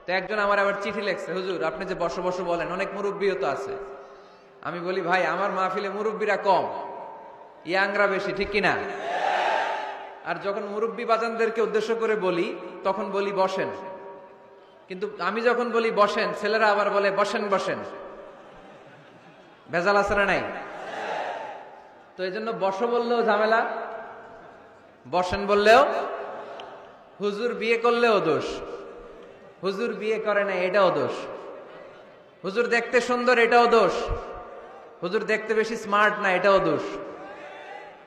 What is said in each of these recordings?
তো একজন আমার আবার চিঠি লেখছে, হুজুর আপনি যে বসো বসো বলেন, অনেক মুরব্বীও তো আছে। আমি বলি ভাই আমার মাহফিলে মুরব্বীরা কম, ইয়াংরা বেশি, ঠিক কিনা? আর যখন মুরব্বী বাজানদেরকে উদ্দেশ্য করে বলি তখন বলি বসেন, কিন্তু আমি যখন বলি বসেন ছেলেরা আবার বলে বসেন বসেন। ভেজাল আছে না নাই? তো এই জন্য বসো বললেও ঝামেলা, বসেন বললেও, হুজুর বিয়ে করলেও দোষ, হুজুর বিয়ে করে না এটাও দোষ, হুজুর দেখতে সুন্দর এটাও দোষ, হুজুর দেখতে বেশি স্মার্ট না এটাও দোষ,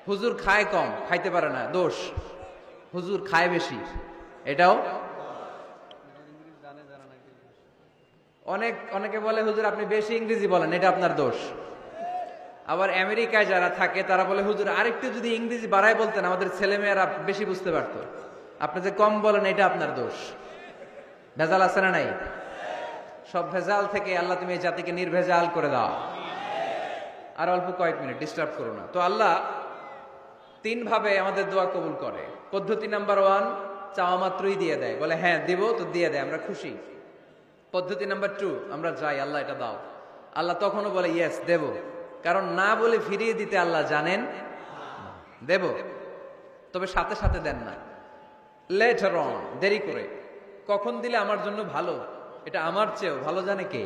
হুজুর খায় কম খাইতে পারে না দোষ, হুজুর খায় বেশি এটাও। অনেকে বলে হুজুর আপনি বেশি ইংরেজি বলেন এটা আপনার দোষ। আবার আমেরিকায় যারা থাকে তারা বলে হুজুর আরেকটু যদি ইংরেজি বাড়ায় বলতেন আমাদের ছেলেমেয়েরা বেশি বুঝতে পারতো, আপনি যে কম বলেন এটা আপনার দোষ। ভেজাল আছে না নাই? সব ভেজাল থেকে আল্লাহ তুমি এই জাতিকে নির্ভেজাল করে দাও। আর অল্প কয়েক মিনিট, ডিস্টার্ব করো না। তো আল্লাহ তিন ভাবে আমাদের দোয়া কবুল করে। পদ্ধতি নাম্বার 1, চাওয়া মাত্রই দিয়ে দেয়, বলে হ্যাঁ দিব তো দিয়ে দেয়, আমরা খুশি। পদ্ধতি নাম্বার 2, আমরা যাই আল্লাহ এটা দাও, আল্লাহ তখনও বলে ইয়েস দেব, কারণ না বলে ফিরিয়ে দিতে আল্লাহ জানেন দেব, তবে সাথে সাথে দেন না, লেটার অন, দেরি করে। কখন দিলে আমার জন্য ভালো, এটা আমার চেয়েও ভালো জানে কে?